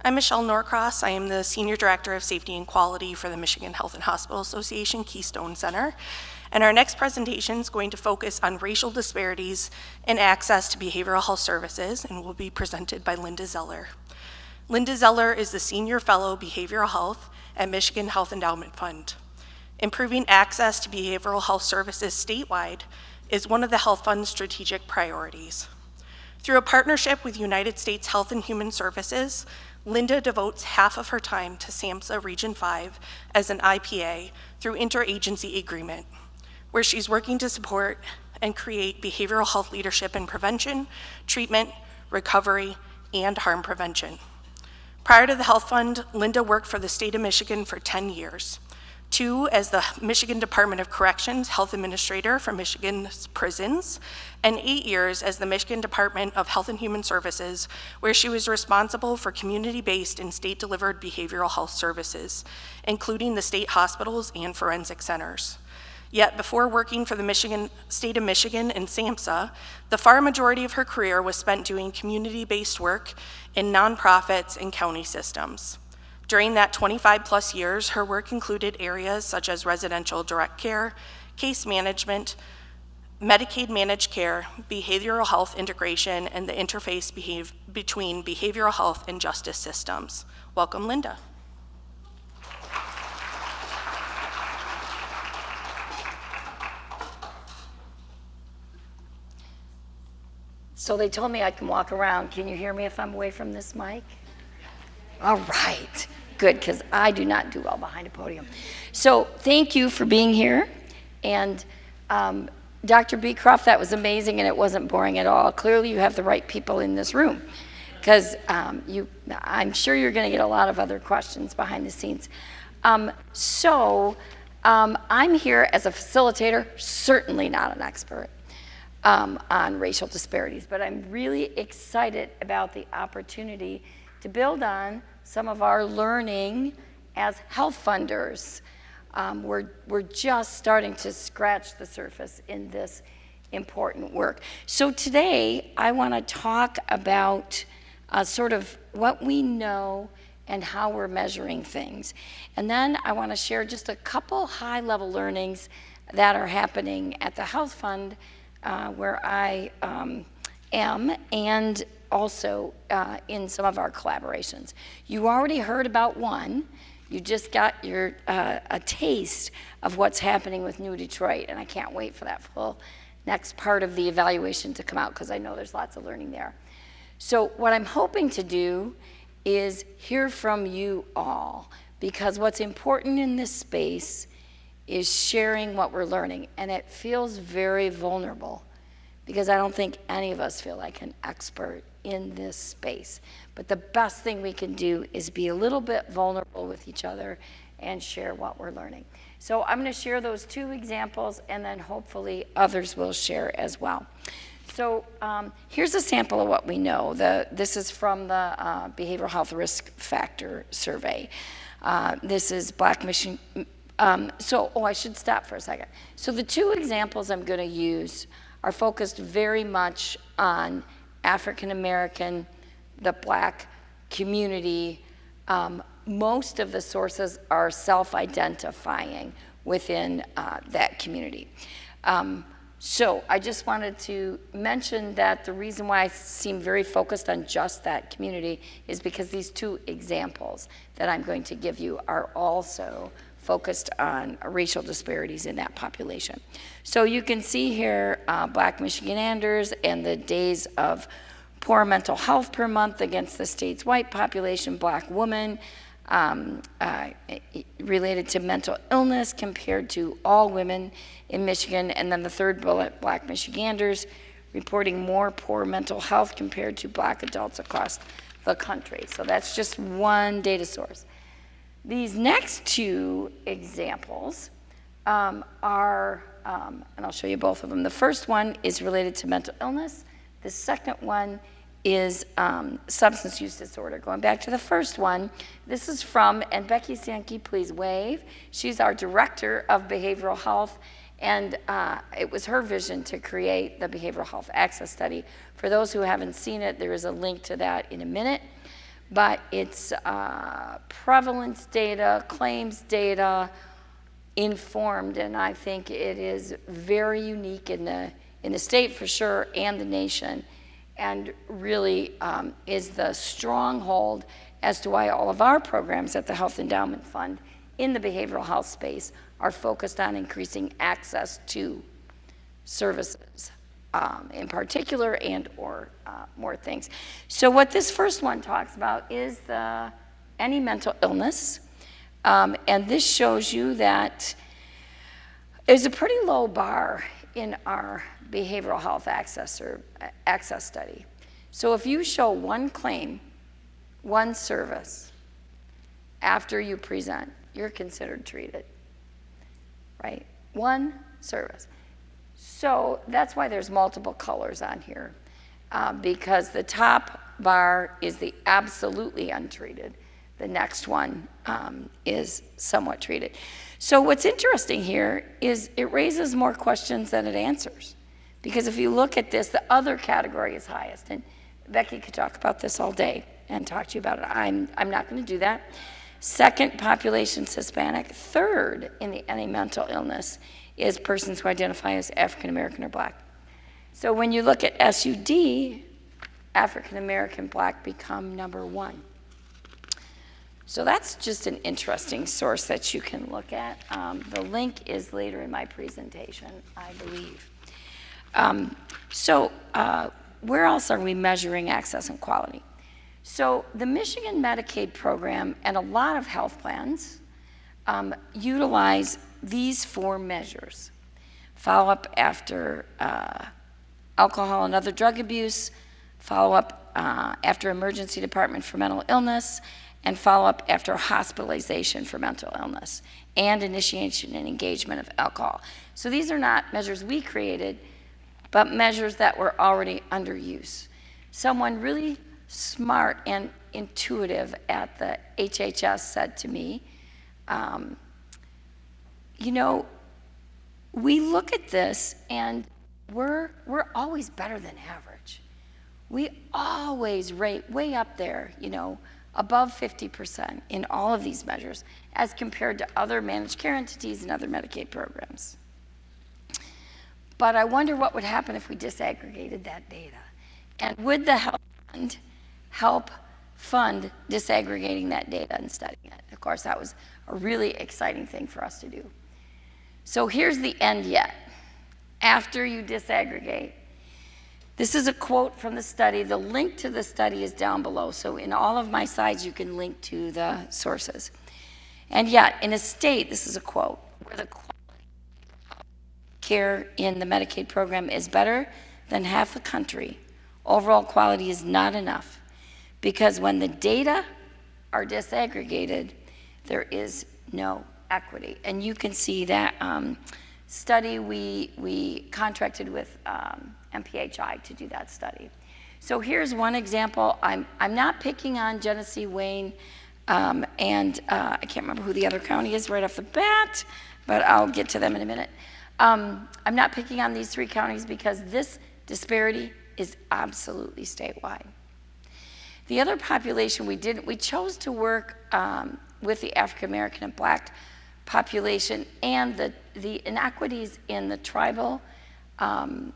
I'm Michelle Norcross. I am the Senior Director of Safety and Quality for the Michigan Health and Hospital Association Keystone Center. And our next presentation is going to focus on racial disparities in access to behavioral health services and will be presented by Lynda Zeller. Lynda Zeller is the Senior Fellow Behavioral Health at Michigan Health Endowment Fund. Improving access to behavioral health services statewide is one of the Health Fund's strategic priorities. Through a partnership with United States Health and Human Services, Lynda devotes half of her time to SAMHSA Region 5 as an IPA through interagency agreement, where she's working to support and create behavioral health leadership in prevention, treatment, recovery, and harm prevention. Prior to the Health Fund, Lynda worked for the state of Michigan for 10 years. 2 as the Michigan Department of Corrections Health Administrator for Michigan's prisons, and 8 years as the Michigan Department of Health and Human Services, where she was responsible for community-based and state-delivered behavioral health services, including the state hospitals and forensic centers. Yet before working for the state of Michigan and SAMHSA, the far majority of her career was spent doing community-based work in nonprofits and county systems. During that 25 plus years, her work included areas such as residential direct care, case management, Medicaid managed care, behavioral health integration, and the interface between behavioral health and justice systems. Welcome, Lynda. So they told me I can walk around. Can you hear me if I'm away from this mic? All right, good, because I do not do well behind a podium. So thank you for being here. And Dr. Beecroft, that was amazing, and it wasn't boring at all. Clearly you have the right people in this room, because I'm sure you're going to get a lot of other questions behind the scenes. I'm here as a facilitator, certainly not an expert on racial disparities, but I'm really excited about the opportunity to build on some of our learning as health funders. We're just starting to scratch the surface in this important work. So today I want to talk about sort of what we know and how we're measuring things. And then I want to share just a couple high-level learnings that are happening at the Health Fund where I am, and also in some of our collaborations. You already heard about one. You just got a taste of what's happening with New Detroit, and I can't wait for that full next part of the evaluation to come out, because I know there's lots of learning there. So what I'm hoping to do is hear from you all, because what's important in this space is sharing what we're learning, and it feels very vulnerable, because I don't think any of us feel like an expert in this space. But the best thing we can do is be a little bit vulnerable with each other and share what we're learning. So I'm going to share those 2 examples, and then hopefully others will share as well. So here's a sample of what we know. This is from the Behavioral Health Risk Factor Survey. This is Black Michigan. I should stop for a second. So the 2 examples I'm going to use are focused very much on African American, the Black community. Most of the sources are self-identifying within that community. So I just wanted to mention that the reason why I seem very focused on just that community is because these 2 examples that I'm going to give you are also focused on racial disparities in that population. So you can see here Black Michiganders and the days of poor mental health per month against the state's white population, Black women, related to mental illness compared to all women in Michigan. And then the third bullet, Black Michiganders reporting more poor mental health compared to Black adults across the country. So that's just one data source. These next 2 examples are, and I'll show you both of them. The first one is related to mental illness. The second one is substance use disorder. Going back to the first one, this is from, and Becky Sankey, please wave. She's our director of behavioral health, and it was her vision to create the Behavioral Health Access Study. For those who haven't seen it, there is a link to that in a minute. but it's prevalence data, claims data, informed, and I think it is very unique in the state for sure and the nation, and really is the stronghold as to why all of our programs at the Health Endowment Fund in the behavioral health space are focused on increasing access to services in particular, and or more things. So what this first one talks about is any mental illness, and this shows you that there's a pretty low bar in our behavioral health access study. So if you show one claim, one service, after you present, you're considered treated, right? One service. So that's why there's multiple colors on here, because the top bar is the absolutely untreated. The next one is somewhat treated. So what's interesting here is it raises more questions than it answers. Because if you look at this, the other category is highest. And Becky could talk about this all day and talk to you about it. I'm not going to do that. Second, population's Hispanic. Third in any mental illness is persons who identify as African American or Black. So when you look at SUD, African American Black become number one. So that's just an interesting source that you can look at. The link is later in my presentation, I believe. Where else are we measuring access and quality? So the Michigan Medicaid program and a lot of health plans utilize these 4 measures: follow-up after alcohol and other drug abuse, follow-up after emergency department for mental illness, and follow-up after hospitalization for mental illness, and initiation and engagement of alcohol. So these are not measures we created, but measures that were already under use. Someone really smart and intuitive at the HHS said to me, you know, we look at this and we're always better than average. We always rate way up there, you know, above 50% in all of these measures as compared to other managed care entities and other Medicaid programs. But I wonder what would happen if we disaggregated that data. And would the health fund help fund disaggregating that data and studying it? Of course, that was a really exciting thing for us to do. So here's the end yet. After you disaggregate, this is a quote from the study. The link to the study is down below. So in all of my slides, you can link to the sources. And yet, in a state, this is a quote, where the quality of care in the Medicaid program is better than half the country, overall quality is not enough. Because when the data are disaggregated, there is no equity. And you can see that study, we contracted with MPHI to do that study. So here's one example. I'm not picking on Genesee, Wayne, and I can't remember who the other county is right off the bat, but I'll get to them in a minute. I'm not picking on these 3 counties because this disparity is absolutely statewide. The other population we chose to work with the African American and Black population and the inequities in the tribal and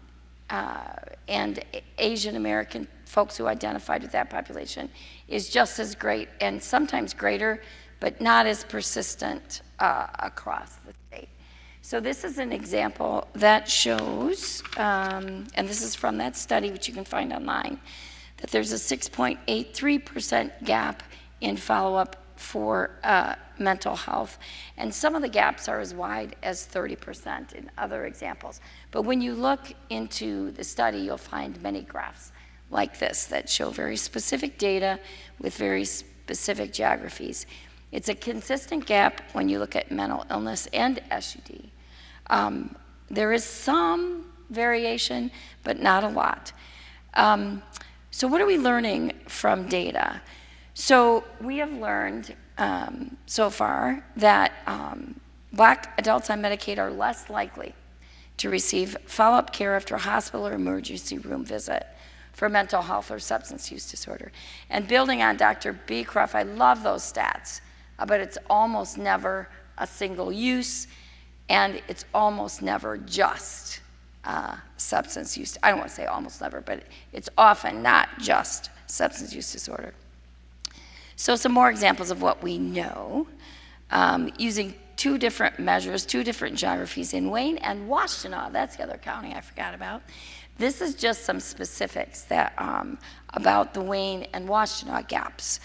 Asian American folks who identified with that population is just as great and sometimes greater, but not as persistent across the state. So this is an example that shows, and this is from that study, which you can find online, that there's a 6.83% gap in follow-up for mental health. And some of the gaps are as wide as 30% in other examples. But when you look into the study, you'll find many graphs like this that show very specific data with very specific geographies. It's a consistent gap when you look at mental illness and SUD. There is some variation, but not a lot. So what are we learning from data? So we have learned so far that Black adults on Medicaid are less likely to receive follow-up care after a hospital or emergency room visit for mental health or substance use disorder. And building on Dr. Beecroft, I love those stats, but it's almost never a single use, and it's almost never just substance use. I don't want to say almost never, but it's often not just substance use disorder. So some more examples of what we know, using two different measures, two different geographies in Wayne and Washtenaw. That's the other county I forgot about. This is just some specifics that about the Wayne and Washtenaw gaps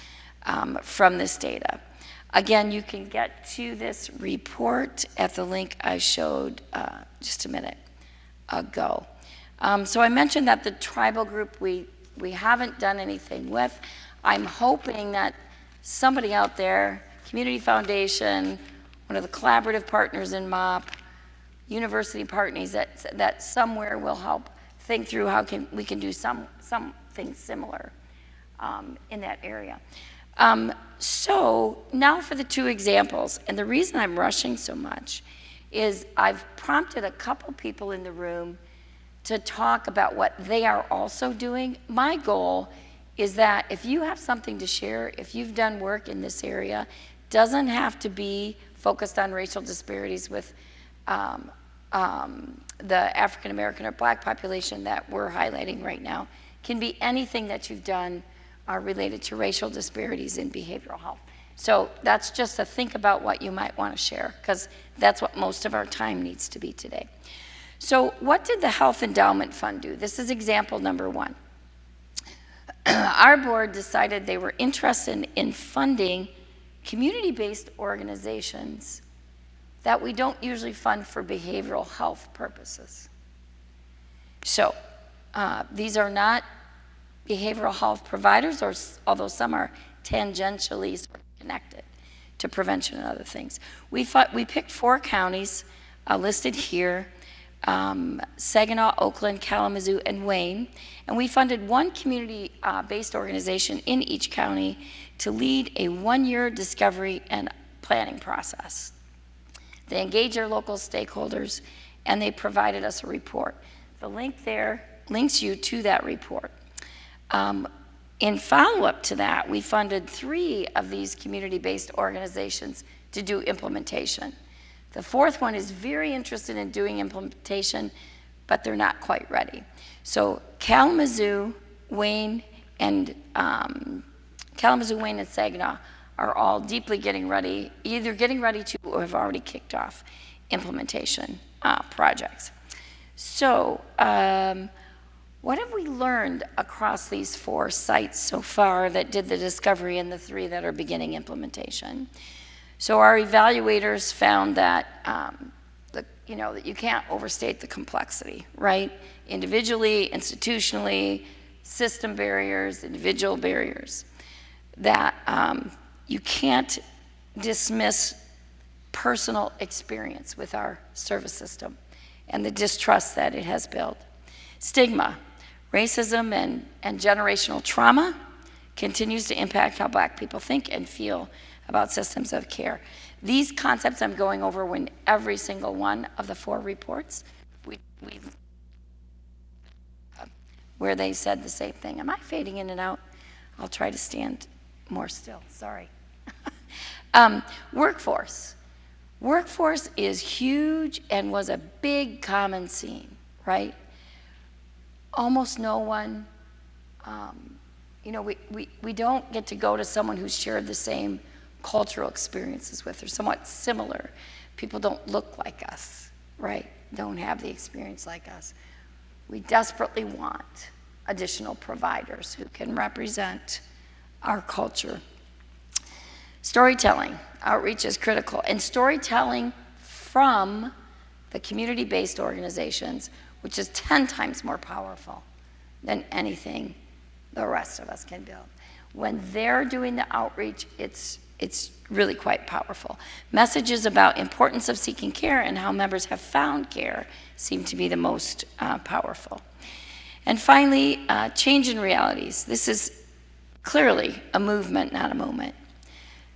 from this data. Again, you can get to this report at the link I showed just a minute ago. So I mentioned that the tribal group we haven't done anything with. I'm hoping that somebody out there, Community Foundation, one of the collaborative partners in MOP, university partners, that somewhere will help think through how we can do something similar in that area. So now for the two examples, and the reason I'm rushing so much is I've prompted a couple people in the room to talk about what they are also doing. My goal is that if you have something to share, if you've done work in this area, doesn't have to be focused on racial disparities with the African American or Black population that we're highlighting right now. Can be anything that you've done related to racial disparities in behavioral health. So that's just a think about what you might want to share, because that's what most of our time needs to be today. So what did the Health Endowment Fund do? This is example number one. Our board decided they were interested in funding community-based organizations that we don't usually fund for behavioral health purposes. So these are not behavioral health providers, although some are tangentially sort of connected to prevention and other things. We picked 4 counties listed here, Saginaw, Oakland, Kalamazoo, and Wayne, and we funded one community-based organization in each county to lead a 1-year discovery and planning process. They engaged their local stakeholders, and they provided us a report. The link there links you to that report. In follow-up to that, we funded 3 of these community-based organizations to do implementation. The 4th one is very interested in doing implementation, but they're not quite ready. So Kalamazoo, Wayne, and Saginaw are all deeply getting ready, either getting ready to or have already kicked off implementation projects. So what have we learned across these 4 sites so far that did the discovery and the 3 that are beginning implementation? So our evaluators found that that you can't overstate the complexity, right? Individually, institutionally, system barriers, individual barriers. That you can't dismiss personal experience with our service system and the distrust that it has built. Stigma, racism, and generational trauma continues to impact how Black people think and feel about systems of care. These concepts I'm going over in every single one of the 4 reports, where they said the same thing. Am I fading in and out? I'll try to stand more still, sorry. Workforce. Workforce is huge and was a big common theme, right? Almost no one, we don't get to go to someone who's shared the same cultural experiences with or somewhat similar. People don't look like us, right? Don't have the experience like us. We desperately want additional providers who can represent our culture. Storytelling, outreach is critical, and storytelling from the community-based organizations, which is 10 times more powerful than anything the rest of us can build. When they're doing the outreach, it's really quite powerful. Messages about importance of seeking care and how members have found care seem to be the most powerful. And finally, change in realities. This is clearly a movement, not a moment.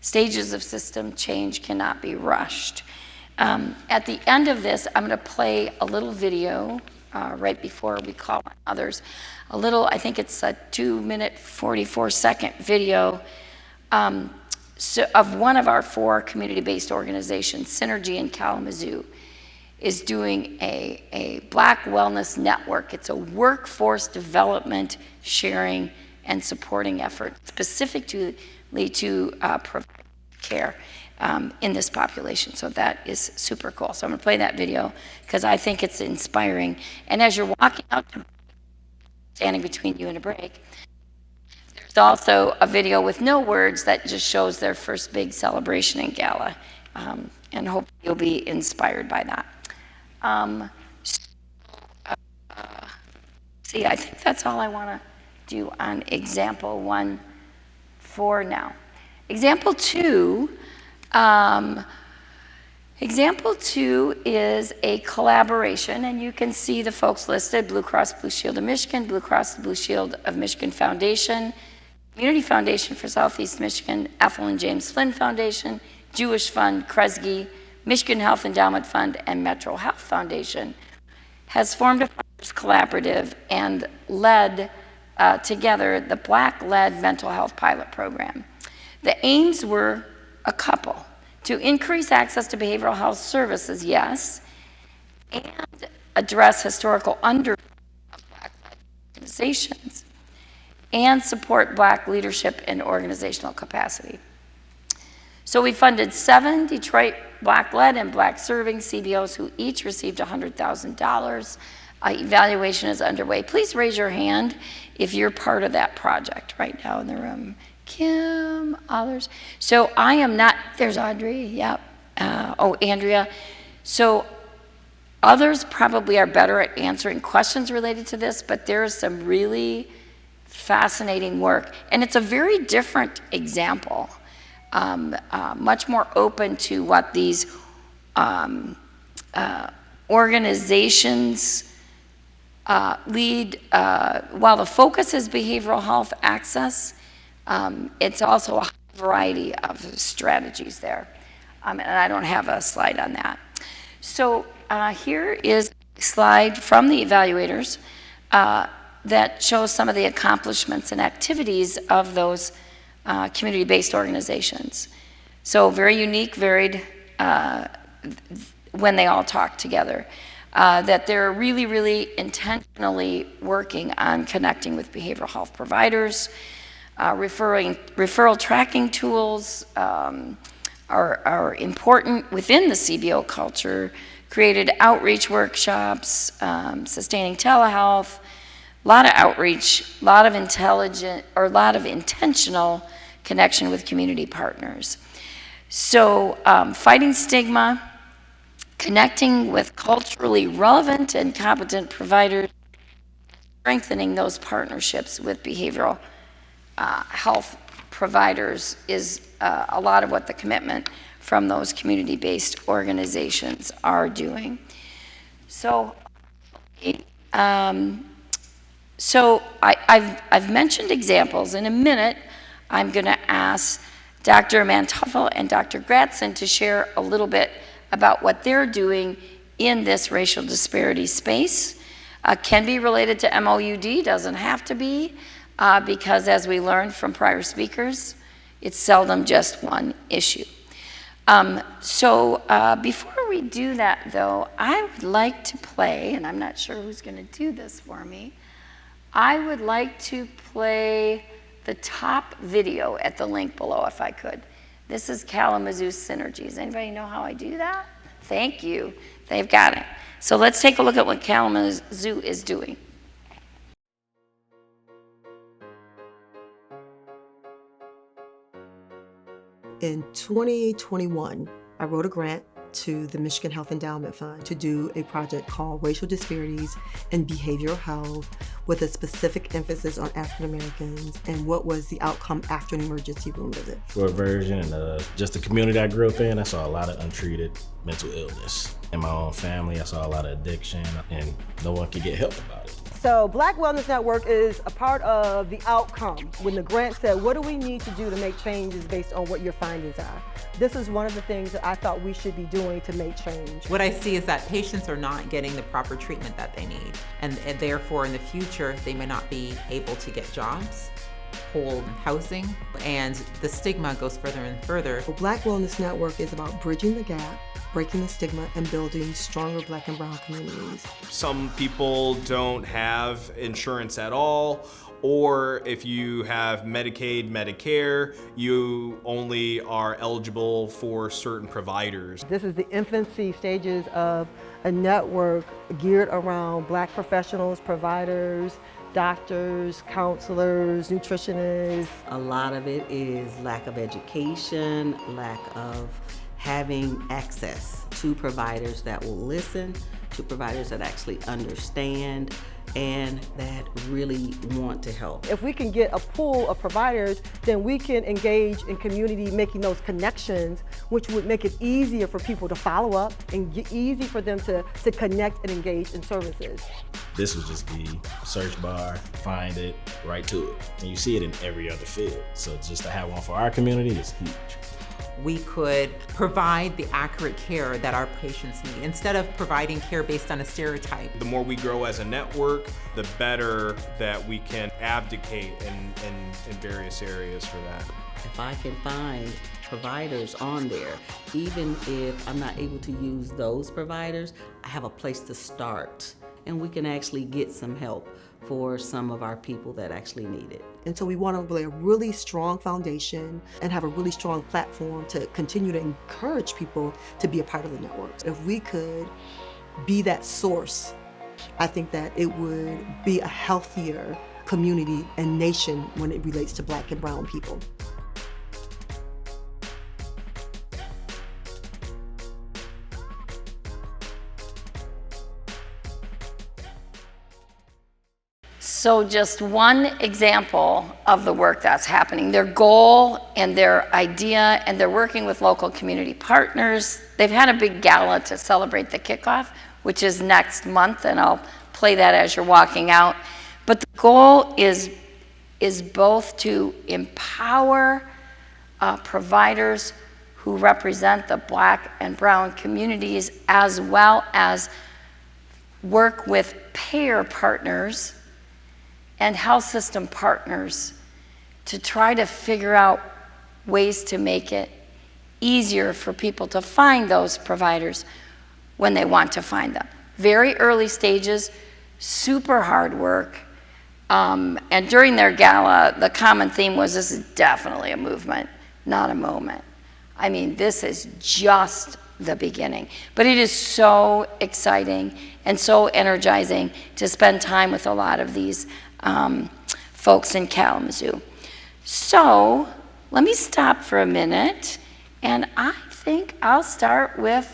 Stages of system change cannot be rushed. At the end of this, I'm going to play a little video right before we call on others. I think it's a 2-minute, 44-second video of one of our 4 community-based organizations, Synergy in Kalamazoo, is doing a Black Wellness Network. It's a workforce development, sharing, and supporting effort specifically to provide care in this population. So that is super cool. So I'm gonna play that video because I think it's inspiring. And as you're walking out, standing between you and a break, there's also a video with no words that just shows their first big celebration and gala. And hope you'll be inspired by that. See, I think that's all I wanna do on example 1 for now. Example 2, is a collaboration, and you can see the folks listed: Blue Cross Blue Shield of Michigan, Blue Cross Blue Shield of Michigan Foundation, Community Foundation for Southeast Michigan, Ethel and James Flynn Foundation, Jewish Fund, Kresge, Michigan Health Endowment Fund, and Metro Health Foundation, has formed a collaborative and led together the Black-led mental health pilot program. The aims were a couple: to increase access to behavioral health services, yes, and address historical under of Black organizations, and support Black leadership and organizational capacity. So we funded 7 Detroit Black-led and Black-serving CBOs who each received $100,000. Evaluation is underway. Please raise your hand if you're part of that project right now in the room. Kim, others. So I am not, there's Audrey, yep. Andrea. So others probably are better at answering questions related to this, but there's some really fascinating work. And it's a very different example, much more open to what these organizations lead. While the focus is behavioral health access, it's also a variety of strategies there. And I don't have a slide on that. So here is a slide from the evaluators that shows some of the accomplishments and activities of those community-based organizations. So very unique, varied when they all talk together. That they're really, really intentionally working on connecting with behavioral health providers. Referral tracking tools are important within the CBO culture. Created outreach workshops, sustaining telehealth, a lot of outreach, a lot of intentional connection with community partners. So fighting stigma, connecting with culturally relevant and competent providers, strengthening those partnerships with behavioral health providers is a lot of what the commitment from those community-based organizations are doing. So, I've mentioned examples. In a minute, I'm going to ask Dr. Mantoffel and Dr. Gratson to share a little bit about what they're doing in this racial disparity space. Can be related to MOUD, doesn't have to be, because as we learned from prior speakers, it's seldom just one issue. Before we do that though, I would like to play, and I'm not sure who's gonna do this for me, I would like to play the top video at the link below if I could. This is Kalamazoo Synergies. Anybody know how I do that? Thank you. They've got it. So let's take a look at what Kalamazoo is doing. In 2021, I wrote a grant to the Michigan Health Endowment Fund to do a project called Racial Disparities in Behavioral Health with a specific emphasis on African Americans and what was the outcome after an emergency room visit. Short version, just the community I grew up in, I saw a lot of untreated mental illness. In my own family, I saw a lot of addiction and no one could get help about it. So Black Wellness Network is a part of the outcome. When the grant said, what do we need to do to make changes based on what your findings are? This is one of the things that I thought we should be doing to make change. What I see is that patients are not getting the proper treatment that they need, and therefore in the future they may not be able to get jobs, hold housing, and the stigma goes further and further. The Black Wellness Network is about bridging the gap, breaking the stigma, and building stronger Black and brown communities. Some people don't have insurance at all, or if you have Medicaid, Medicare, you only are eligible for certain providers. This is the infancy stages of a network geared around Black professionals, providers, doctors, counselors, nutritionists. A lot of it is lack of education, lack of having access to providers that will listen, to providers that actually understand, and that really want to help. If we can get a pool of providers, then we can engage in community making those connections, which would make it easier for people to follow up and easy for them to connect and engage in services. This would just be search bar, find it, right to it. And you see it in every other field. So just to have one for our community is huge. We could provide the accurate care that our patients need instead of providing care based on a stereotype. The more we grow as a network, the better that we can abdicate in various areas for that. If I can find providers on there, even if I'm not able to use those providers, I have a place to start. And we can actually get some help for some of our people that actually need it. And so we want to lay a really strong foundation and have a really strong platform to continue to encourage people to be a part of the network. If we could be that source, I think that it would be a healthier community and nation when it relates to Black and brown people. So just one example of the work that's happening. Their goal and their idea, and they're working with local community partners. They've had a big gala to celebrate the kickoff, which is next month, and I'll play that as you're walking out. But the goal is both to empower providers who represent the Black and brown communities, as well as work with payer partners and health system partners to try to figure out ways to make it easier for people to find those providers when they want to find them. Very early stages, super hard work. And during their gala, the common theme was, this is definitely a movement, not a moment. I mean, this is just the beginning. But it is so exciting and so energizing to spend time with a lot of these folks in Kalamazoo. So let me stop for a minute, and I think I'll start with,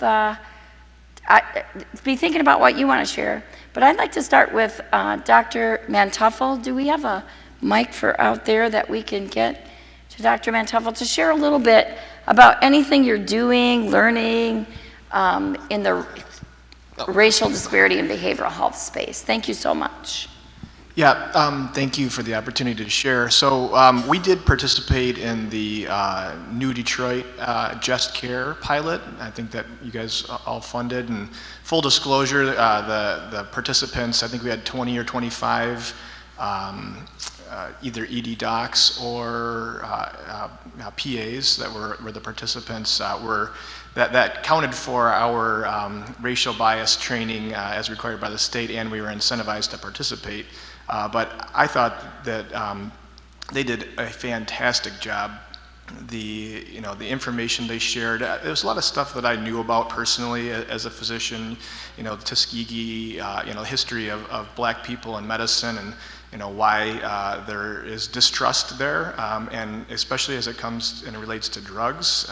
be thinking about what you want to share, but I'd like to start with Dr. Mantuffel. Do we have a mic for out there that we can get to Dr. Mantuffel to share a little bit about anything you're doing, learning in the racial disparity and behavioral health space? Thank you so much. Yeah, thank you for the opportunity to share. So we did participate in the New Detroit Just Care pilot. I think that you guys all funded. And full disclosure, the participants, I think we had 20 or 25 either ED docs or PAs that were the participants that counted for our racial bias training as required by the state, and we were incentivized to participate. But I thought that they did a fantastic job. The information they shared, there was a lot of stuff that I knew about personally as a physician, Tuskegee, history of Black people in medicine, and why there is distrust there, and especially as it comes and it relates to drugs,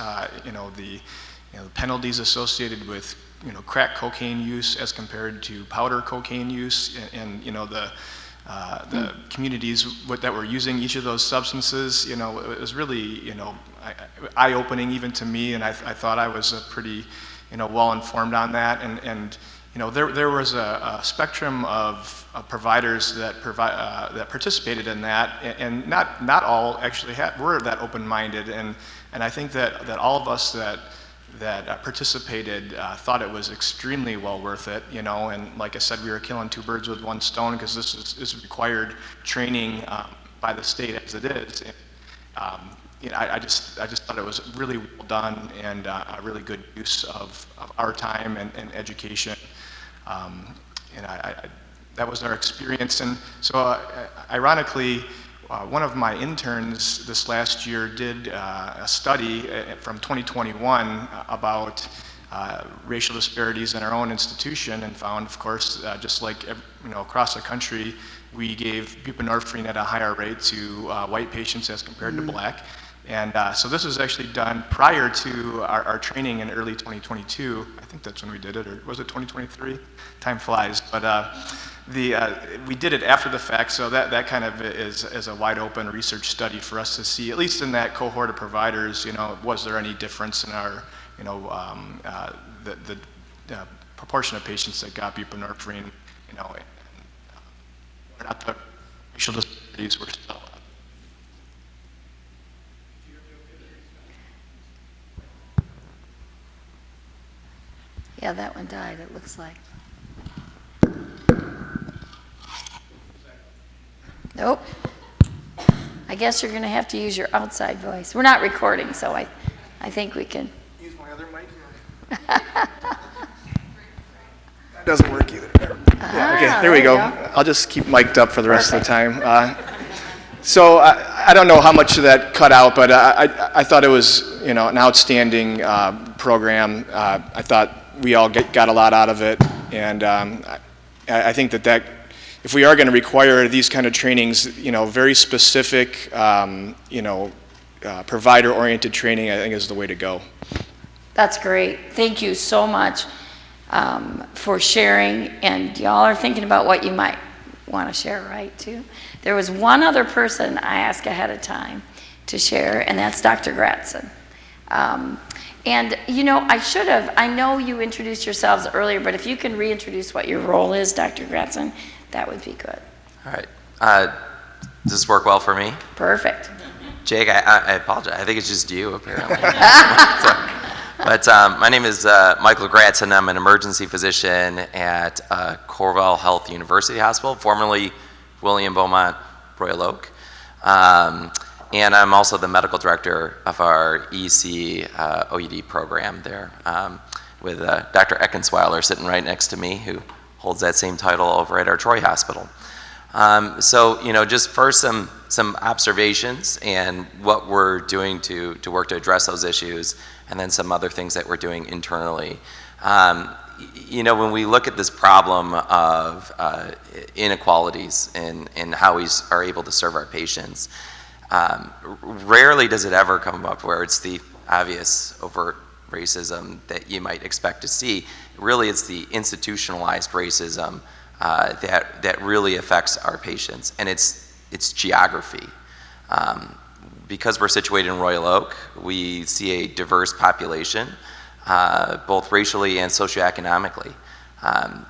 the penalties associated with crack cocaine use as compared to powder cocaine use, and the communities that were using each of those substances, it was really, eye-opening even to me, and I thought I was pretty, well-informed on that, and there was a spectrum of providers that participated in that, and not all actually were that open-minded, and I think that all of us that participated thought it was extremely well worth it, and like I said, we were killing two birds with one stone, because this is required training by the state as it is. And, I just thought it was really well done, and a really good use of our time and education. That was our experience. And so ironically, one of my interns this last year did a study from 2021 about racial disparities in our own institution, and found, of course, just like across the country, we gave buprenorphine at a higher rate to white patients as compared to black. And so this was actually done prior to our training in early 2022. I think that's when we did it, or was it 2023? Time flies. But we did it after the fact, so that kind of is a wide open research study for us to see, at least in that cohort of providers, was there any difference in our, the proportion of patients that got buprenorphine, and not the racial disparities were still. Yeah, that one died, it looks like. Nope. I guess you're going to have to use your outside voice. We're not recording, so I think we can. Use my other mic. That doesn't work either. Yeah, okay, there we go. I'll just keep mic'd up for the rest of the time. So I don't know how much of that cut out, but I thought it was an outstanding program. I thought we all got a lot out of it, and I think that if we are going to require these kind of trainings, very specific, provider-oriented training, I think is the way to go. That's great. Thank you so much for sharing, and y'all are thinking about what you might want to share, right, too? There was one other person I asked ahead of time to share, and that's Dr. Gratson. And I know you introduced yourselves earlier, but if you can reintroduce what your role is, Dr. Gratson, that would be good. All right. Does this work well for me? Perfect. Jake, I apologize. I think it's just you, apparently. But my name is Michael Gratson. I'm an emergency physician at Cornell Health University Hospital, formerly William Beaumont Royal Oak. And I'm also the medical director of our EC OED program there, with Dr. Eckensweiler sitting right next to me, who holds that same title over at our Troy Hospital. So, just first some observations and what we're doing to work to address those issues, and then some other things that we're doing internally. When we look at this problem of inequalities in how we are able to serve our patients, rarely does it ever come up where it's the obvious overt racism that you might expect to see. Really, it's the institutionalized racism that really affects our patients, and it's geography. Because we're situated in Royal Oak, we see a diverse population, both racially and socioeconomically.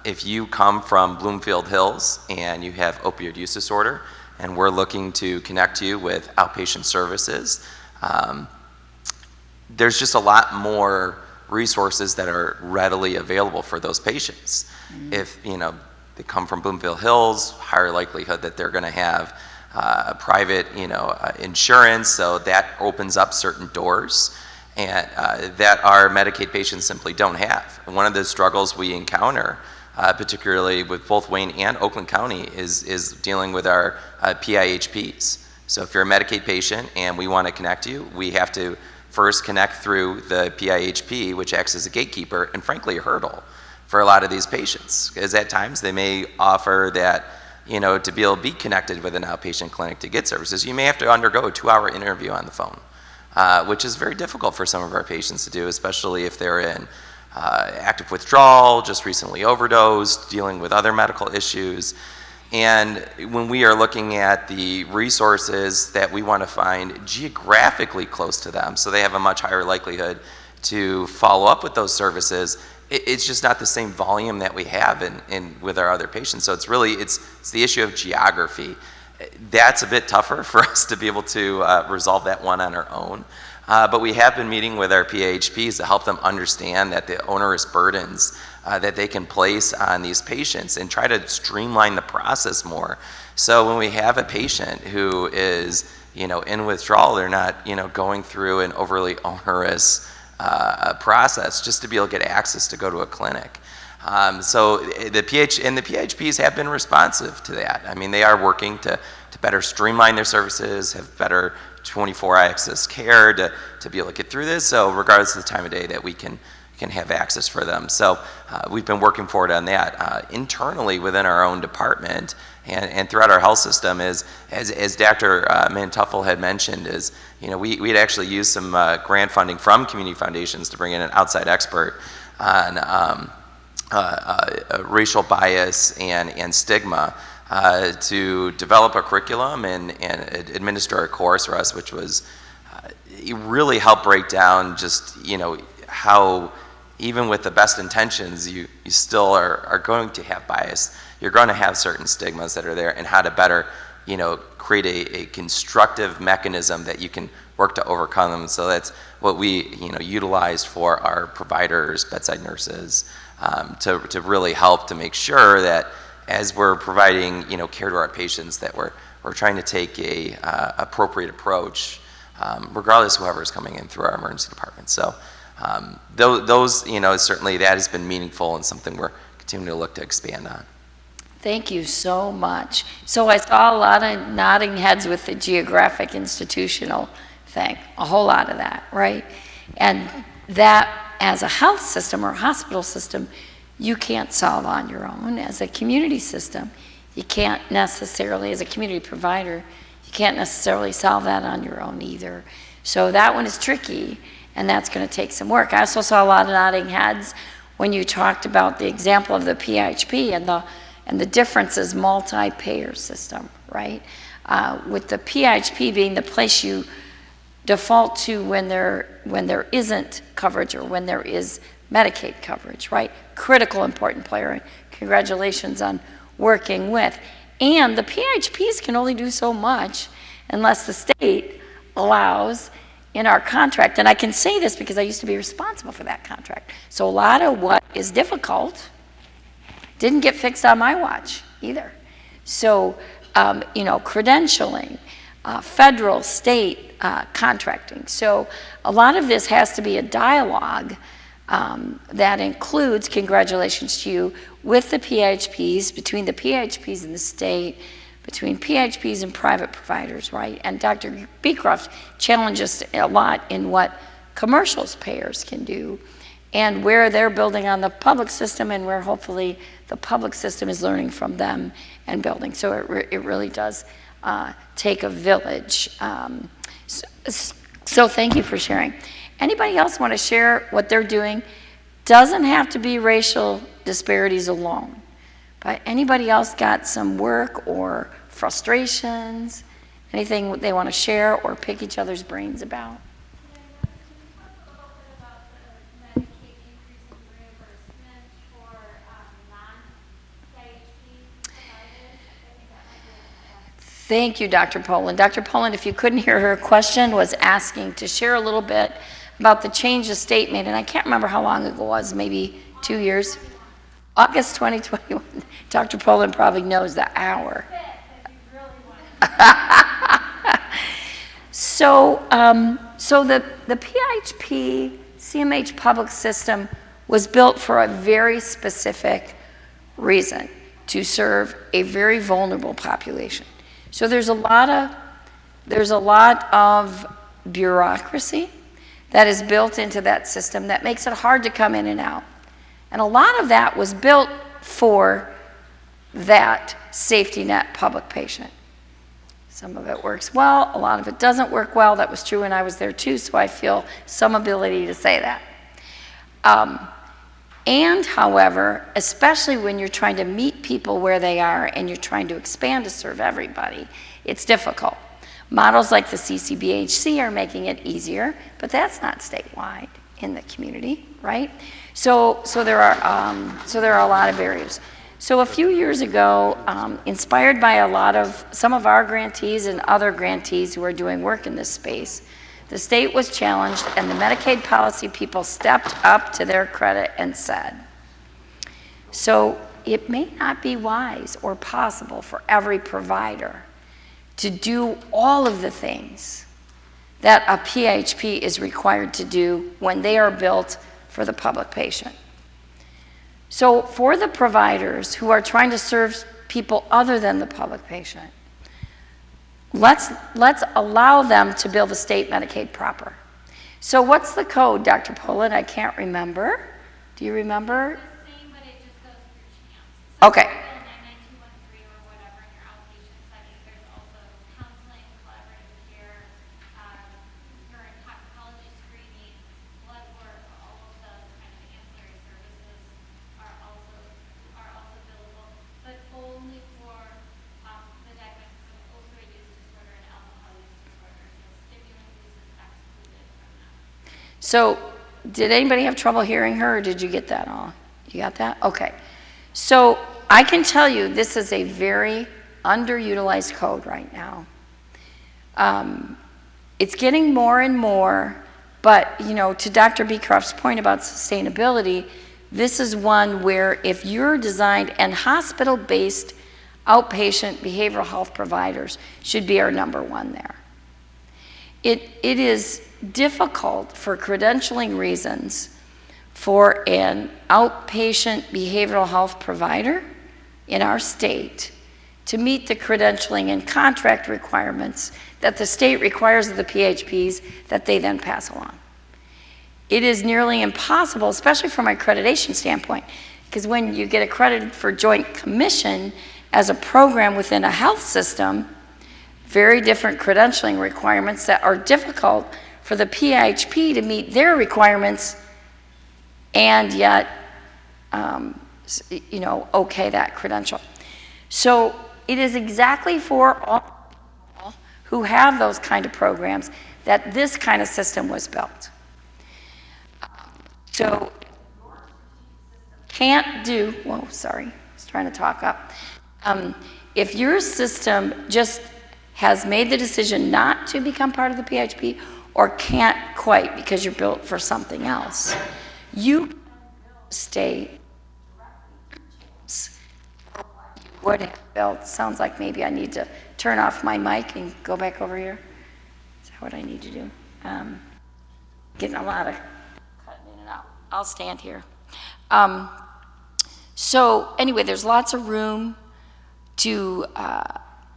If you come from Bloomfield Hills and you have opioid use disorder, and we're looking to connect you with outpatient services, there's just a lot more resources that are readily available for those patients. Mm-hmm. If they come from Bloomfield Hills, higher likelihood that they're going to have private insurance, so that opens up certain doors and that our Medicaid patients simply don't have. And one of the struggles we encounter, particularly with both Wayne and Oakland County, is dealing with our PIHPs. So if you're a Medicaid patient and we want to connect you, we have to first connect through the PIHP, which acts as a gatekeeper, and frankly a hurdle for a lot of these patients, because at times they may offer that, to be able to be connected with an outpatient clinic to get services, you may have to undergo a 2-hour interview on the phone, which is very difficult for some of our patients to do, especially if they're in active withdrawal, just recently overdosed, dealing with other medical issues. And when we are looking at the resources that we want to find geographically close to them, so they have a much higher likelihood to follow up with those services, it's just not the same volume that we have in with our other patients. So it's really, it's the issue of geography. That's a bit tougher for us to be able to resolve that one on our own. But we have been meeting with our PHPs to help them understand that the onerous burdens that they can place on these patients and try to streamline the process more. So when we have a patient who is, in withdrawal, they're not, going through an overly onerous process just to be able to get access to go to a clinic. So the PHPs have been responsive to that. I mean, they are working to better streamline their services, have better 24 access care to be able to get through this. So regardless of the time of day that we can have access for them. So we've been working forward on that internally within our own department and throughout our health system. As Dr. Mantuffel had mentioned, we had actually used some grant funding from community foundations to bring in an outside expert on racial bias and stigma to develop a curriculum and administer a course for us, which was really helped break down just how even with the best intentions you still are going to have bias. You're going to have certain stigmas that are there, and how to better create a constructive mechanism that you can work to overcome them. So that's what we utilized for our providers, bedside nurses, to really help to make sure that as we're providing care to our patients, that we're trying to take a appropriate approach, regardless of whoever's coming in through our emergency department. So those certainly that has been meaningful and something we're continuing to look to expand on. Thank you so much. So I saw a lot of nodding heads with the geographic institutional thing, a whole lot of that, right? And that as a health system or a hospital system, you can't solve on your own. As a community system, you can't necessarily, as a community provider, you can't necessarily solve that on your own either. So that one is tricky, and that's going to take some work. I also saw a lot of nodding heads when you talked about the example of the PHP and the difference is multi-payer system, right? With the PHP being the place you default to when there isn't coverage or when there is Medicaid coverage, right? Critical, important player. Congratulations on working with. And the PHPs can only do so much unless the state allows in our contract. And I can say this because I used to be responsible for that contract. So a lot of what is difficult didn't get fixed on my watch either. So, credentialing, federal, state contracting. So a lot of this has to be a dialogue that includes, congratulations to you, with the PHPs, between the PHPs and the state, between PHPs and private providers, right? And Dr. Beecroft challenged us a lot in what commercials payers can do and where they're building on the public system and where hopefully the public system is learning from them and building. So it really does take a village. So thank you for sharing. Anybody else want to share what they're doing? Doesn't have to be racial disparities alone, but anybody else got some work or frustrations, anything they want to share or pick each other's brains about? Thank you, Dr. Poland. Dr. Poland, if you couldn't hear her question, was asking to share a little bit about the change the state made, and I can't remember how long ago it was, maybe 2 years. August 2021. Dr. Poland probably knows the hour. So the PHP CMH public system was built for a very specific reason, to serve a very vulnerable population. So there's a lot of bureaucracy that is built into that system that makes it hard to come in and out. And a lot of that was built for that safety net public patient. Some of it works well, a lot of it doesn't work well. That was true when I was there too, so I feel some ability to say that. And however, especially when you're trying to meet people where they are and you're trying to expand to serve everybody, it's difficult. Models like the CCBHC are making it easier, but that's not statewide. in the community, right? So there are a lot of barriers. So a few years ago, inspired by some of our grantees and other grantees who are doing work in this space, the state was challenged and the Medicaid policy people stepped up to their credit and said, so it may not be wise or possible for every provider to do all of the things that a PHP is required to do when they are built for the public patient. So for the providers who are trying to serve people other than the public patient, let's allow them to bill the state Medicaid proper. So what's the code, Dr. Poland? I can't remember. Do you remember? It's the same, but it just goes through channels. So Okay. if you bill 99213 or whatever in your outpatient setting, there's also counseling, collaborative care, urine toxicology screening, blood work, all of those kind of ancillary services are also billable, but only for the diagnosis of opioid use disorder and alcohol use disorder. So stimulant use is excluded from that. So did anybody have trouble hearing her, or did you get that all? You got that? Okay. So I can tell you this is a very underutilized code right now. It's getting more and more, but to Dr. Beecroft's point about sustainability, this is one where if you're designed, and hospital-based outpatient behavioral health providers should be our number one there. It is difficult for credentialing reasons for an outpatient behavioral health provider in our state to meet the credentialing and contract requirements that the state requires of the PHPs that they then pass along. It is nearly impossible, especially from an accreditation standpoint, because when you get accredited for Joint Commission as a program within a health system, very different credentialing requirements that are difficult for the PHP to meet their requirements and yet, okay that credential. So it is exactly for all people who have those kind of programs that this kind of system was built. So can't do, whoa, sorry, I was trying to talk up. If your system just has made the decision not to become part of the PHP or can't quite because you're built for something else, you stay would have built. Sounds like maybe I need to turn off my mic and go back over here. Is that what I need to do? Getting a lot of cutting in and out. I'll stand here. So anyway, there's lots of room to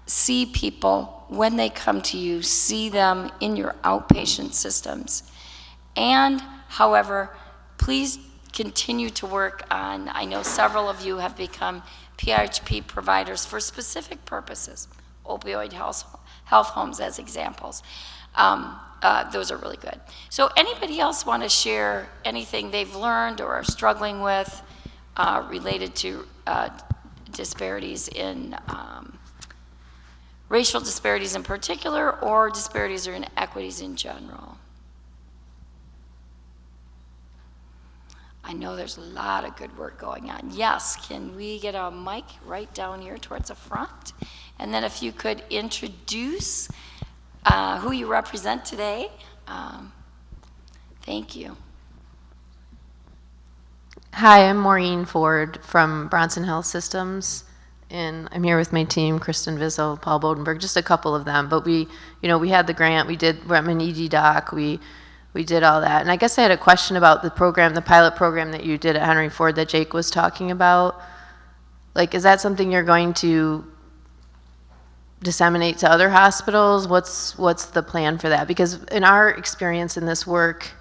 see people when they come to you, see them in your outpatient systems. And, however, please continue to work on, I know several of you have become PHP providers for specific purposes, opioid health homes as examples. Those are really good. So anybody else want to share anything they've learned or are struggling with related to disparities in racial disparities in particular, or disparities or inequities in general? I know there's a lot of good work going on. Yes, can we get a mic right down here towards the front? And then if you could introduce who you represent today. Thank you. Hi, I'm Maureen Ford from Bronson Health Systems, and I'm here with my team, Kristen Vissel, Paul Bodenberg, just a couple of them. But we had the grant, I'm an ED doc, we did all that. And I guess I had a question about the program, the pilot program that you did at Henry Ford that Jake was talking about. Like, is that something you're going to disseminate to other hospitals? What's the plan for that? Because in our experience in this work,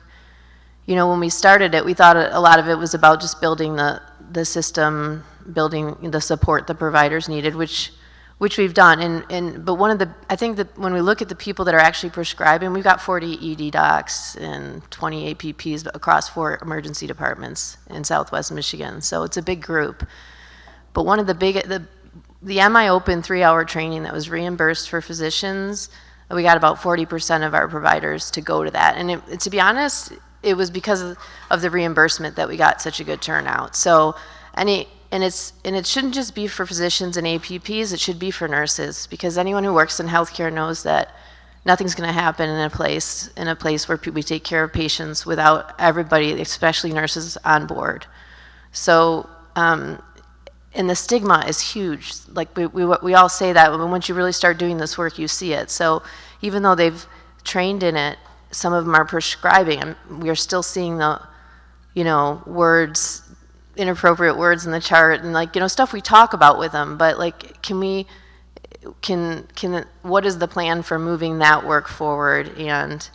when we started it, we thought a lot of it was about just building the system, building the support the providers needed, which we've done. But I think that when we look at the people that are actually prescribing, we've got 40 ED docs and 20 APPs across 4 emergency departments in Southwest Michigan. So it's a big group. But one of the MI Open 3-hour training that was reimbursed for physicians, we got about 40% of our providers to go to that. And to be honest, it was because of the reimbursement that we got such a good turnout. So, and it shouldn't just be for physicians and APPs, it should be for nurses, because anyone who works in healthcare knows that nothing's going to happen in a place where we take care of patients without everybody, especially nurses, on board. So, and the stigma is huge. Like we all say that, but once you really start doing this work, you see it. So even though they've trained in it, some of them are prescribing, and we are still seeing the, words, inappropriate words in the chart, and stuff we talk about with them. But what is the plan for moving that work forward? And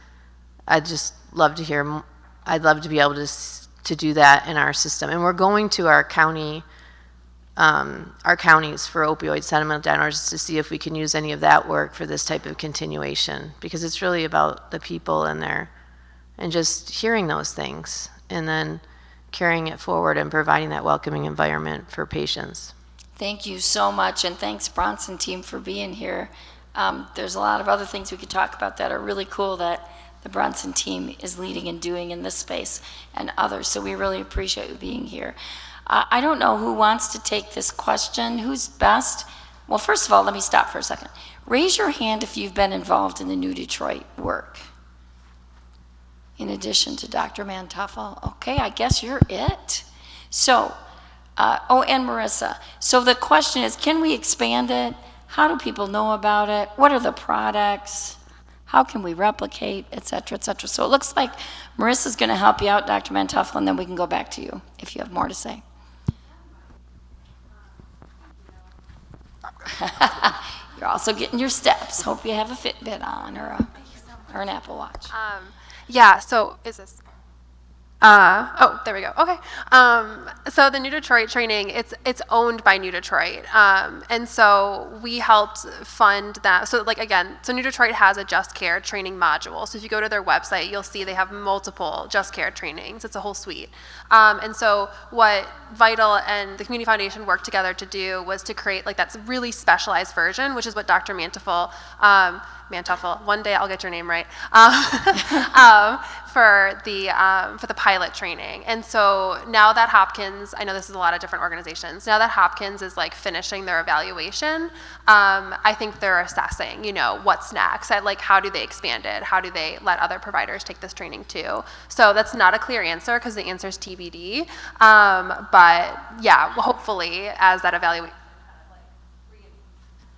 I'd just love to hear. I'd love to be able to do that in our system. And we're going to our counties for opioid settlement donors to see if we can use any of that work for this type of continuation, because it's really about the people and just hearing those things and then carrying it forward and providing that welcoming environment for patients. Thank you so much, and thanks Bronson team for being here. There's a lot of other things we could talk about that are really cool that the Bronson team is leading and doing in this space and others, so we really appreciate you being here. I don't know who wants to take this question. Who's best? Well, first of all, let me stop for a second. Raise your hand if you've been involved in the New Detroit work, in addition to Dr. Mantoffel. Okay, I guess you're it. So, and Marissa. So the question is, can we expand it? How do people know about it? What are the products? How can we replicate, et cetera, et cetera? So it looks like Marissa's going to help you out, Dr. Mantoffel, and then we can go back to you if you have more to say. You're also getting your steps. Hope you have a Fitbit on or an Apple Watch. Yeah, so is this? There we go. Okay. So the New Detroit training, it's owned by New Detroit. And so we helped fund that. So so New Detroit has a Just Care training module. So if you go to their website, you'll see they have multiple Just Care trainings. It's a whole suite. And so what Vital and the Community Foundation worked together to do was to create that really specialized version, which is what Dr. Mantoffel, one day I'll get your name right, for the pilot training. And so now that Hopkins, I know this is a lot of different organizations, now that Hopkins is finishing their evaluation, I think they're assessing, what's next, how do they expand it, how do they let other providers take this training too. So that's not a clear answer because the answer is TBD, but yeah, hopefully as that evaluation,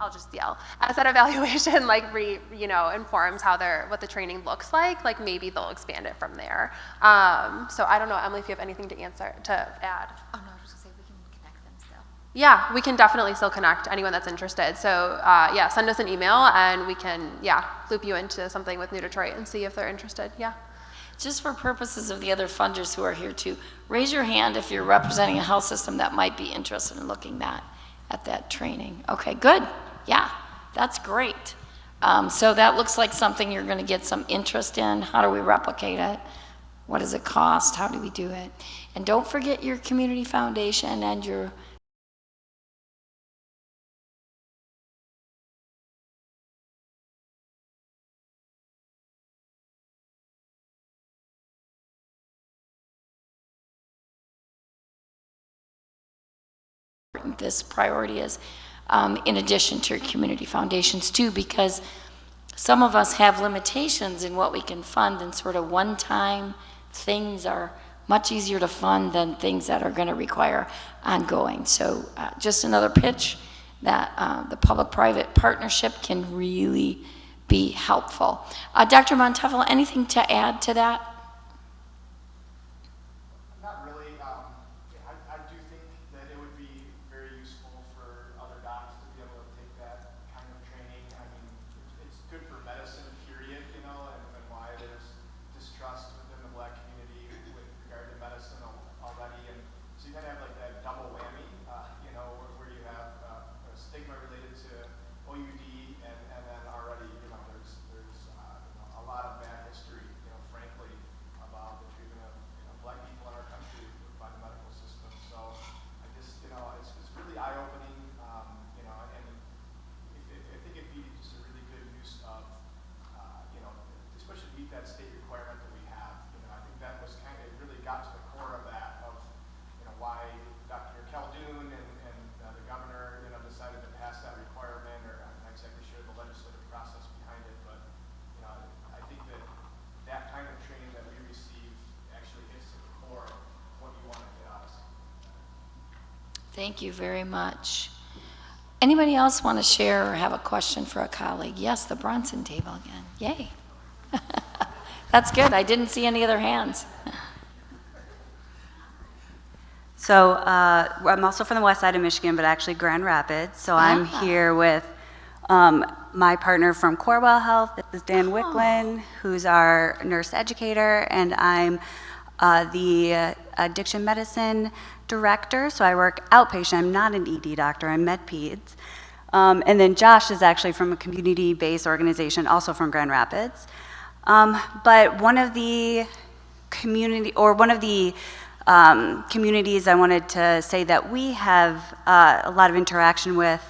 I'll just yell. As that evaluation informs what the training looks like maybe they'll expand it from there. So I don't know, Emily, if you have anything to add. Oh no, I was just gonna say we can connect them still. Yeah, we can definitely still connect anyone that's interested. So send us an email and we can loop you into something with New Detroit and see if they're interested. Yeah. Just for purposes of the other funders who are here too, raise your hand if you're representing a health system that might be interested in looking at that training. Okay, good. Yeah, that's great. So that looks like something you're going to get some interest in. How do we replicate it? What does it cost? How do we do it? And don't forget your community foundation and your this priority is, in addition to your community foundations too, because some of us have limitations in what we can fund, and sort of one-time things are much easier to fund than things that are going to require ongoing. So just another pitch that the public-private partnership can really be helpful. Dr. Mantoffel, anything to add to that? Not really. I do think that it would be very useful for other docs to be able to take that kind of training. I mean, it's good for medicine, period, and why there's distrust within the Black community with regard to medicine already. And so you kind of have that double whammy, where you have a stigma related to OUD, and then already, there's a lot of bad history, frankly, Thank you very much. Anybody else want to share or have a question for a colleague? Yes, the Bronson table again. Yay. That's good. I didn't see any other hands. So I'm also from the west side of Michigan, but actually Grand Rapids. So I'm here with my partner from Corewell Health. This is Dan Wicklin, who's our nurse educator, and I'm the addiction medicine director. So I work outpatient. I'm not an ED doctor. I'm med peds. And then Josh is actually from a community-based organization, also from Grand Rapids. But one of the communities I wanted to say that we have a lot of interaction with,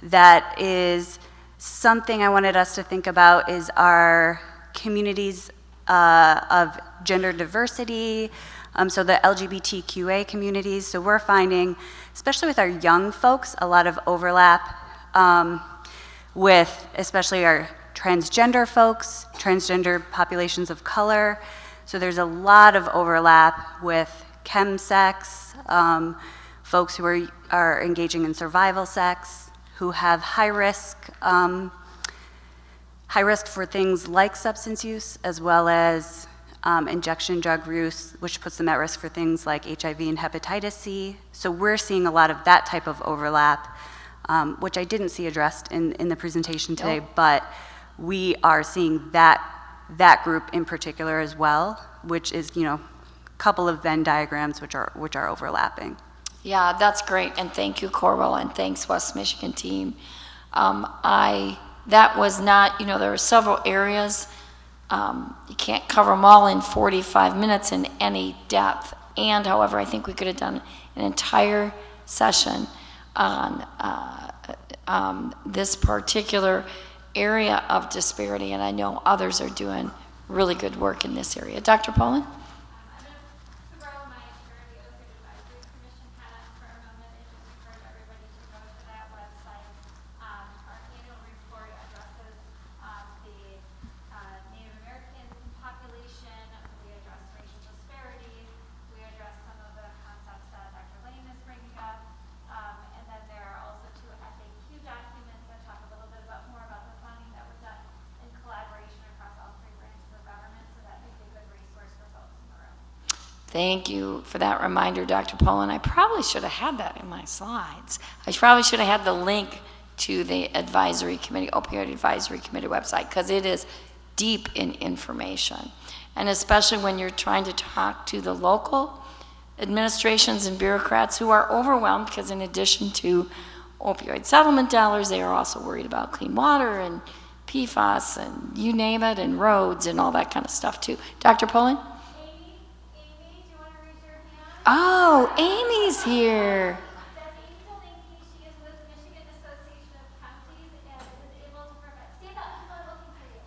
that is something I wanted us to think about, is our communities of gender diversity, so the LGBTQA communities. So we're finding, especially with our young folks, a lot of overlap with especially our transgender folks, transgender populations of color. So there's a lot of overlap with chemsex, folks who are engaging in survival sex, who have high risk for things like substance use, as well as injection drug use, which puts them at risk for things like HIV and hepatitis C. So we're seeing a lot of that type of overlap, which I didn't see addressed in the presentation today, but we are seeing that group in particular as well, which is, a couple of Venn diagrams which are overlapping. Yeah, that's great, and thank you, Corwell, and thanks, West Michigan team. That was not, there were several areas. You can't cover them all in 45 minutes in any depth, and however, I think we could have done an entire session on this particular area of disparity, and I know others are doing really good work in this area. Dr. Poland? Thank you for that reminder, Dr. Poland. I probably should have had that in my slides. I probably should have had the link to the advisory committee, opioid advisory committee website, because it is deep in information. And especially when you're trying to talk to the local administrations and bureaucrats who are overwhelmed, because in addition to opioid settlement dollars, they are also worried about clean water and PFAS and you name it, and roads and all that kind of stuff too. Dr. Poland? Oh, Amy's here.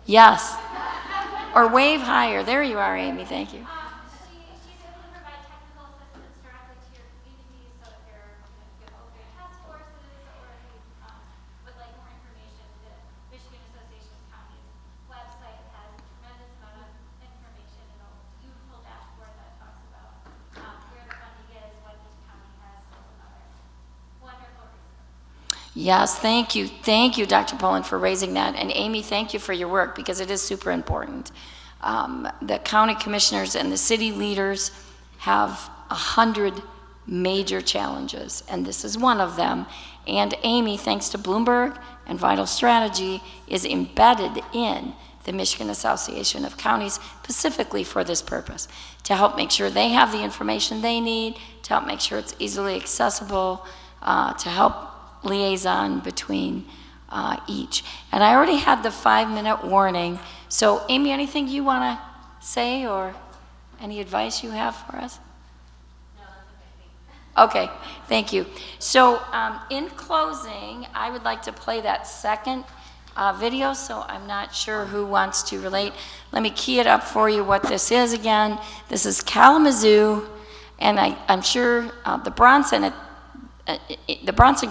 Yes. Or wave higher. There you are, Amy. Thank you. She's able to provide technical assistance directly to your communities. So if you're opioid task forces, or if you would like more information, the Michigan Association of Counties website has a tremendous amount of information and a beautiful dashboard that talks about where the funding is, what each county has, and some other wonderful resources. Yes, thank you. Thank you, Dr. Poland, for raising that. And Amy, thank you for your work, because it is super important. The county commissioners and the city leaders have 100 major challenges, and this is one of them. And Amy, thanks to Bloomberg and Vital Strategy, is embedded in the Michigan Association of Counties specifically for this purpose, to help make sure they have the information they need, to help make sure it's easily accessible, to help liaison between each. And I already had the 5-minute warning. So Amy, anything you want to say or any advice you have for us? No, that's okay. Okay, thank you. So in closing, I would like to play that second video, so I'm not sure who wants to relate. Let me key it up for you what this is again. This is Kalamazoo, and I'm sure the Bronson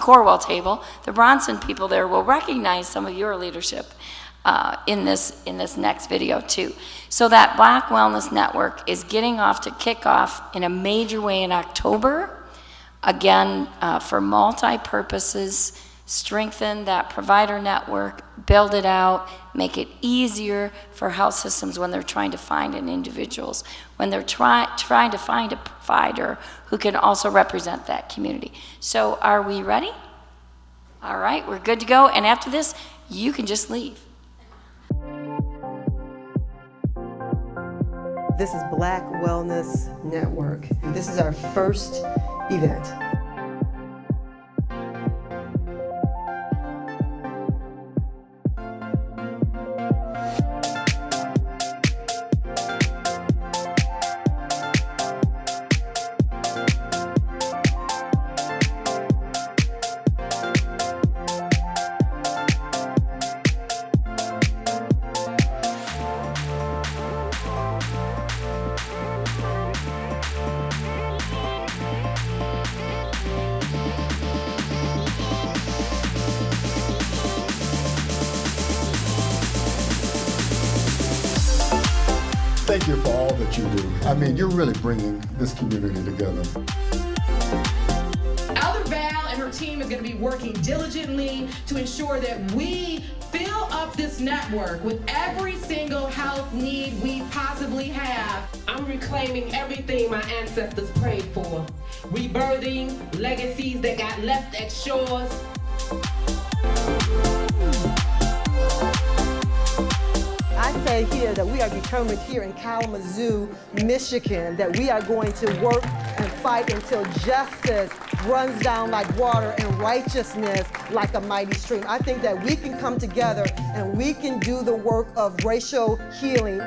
Corewell table, the Bronson people there will recognize some of your leadership in this next video too. So that Black Wellness Network is getting off to kick off in a major way in October. Again, for multi-purposes, strengthen that provider network, build it out, make it easier for health systems when they're trying to find an individuals, when they're trying to find a provider who can also represent that community. So are we ready? All right, we're good to go. And after this, you can just leave. This is Black Wellness Network. This is our first event. Thank you for all that you do. I mean, you're really bringing this community together. Elder Val and her team is going to be working diligently to ensure that we fill up this network with every single health need we possibly have. I'm reclaiming everything my ancestors prayed for, rebirthing legacies that got left at shores. I say here that we are determined here in Kalamazoo, Michigan, that we are going to work and fight until justice runs down like water and righteousness like a mighty stream. I think that we can come together and we can do the work of racial healing.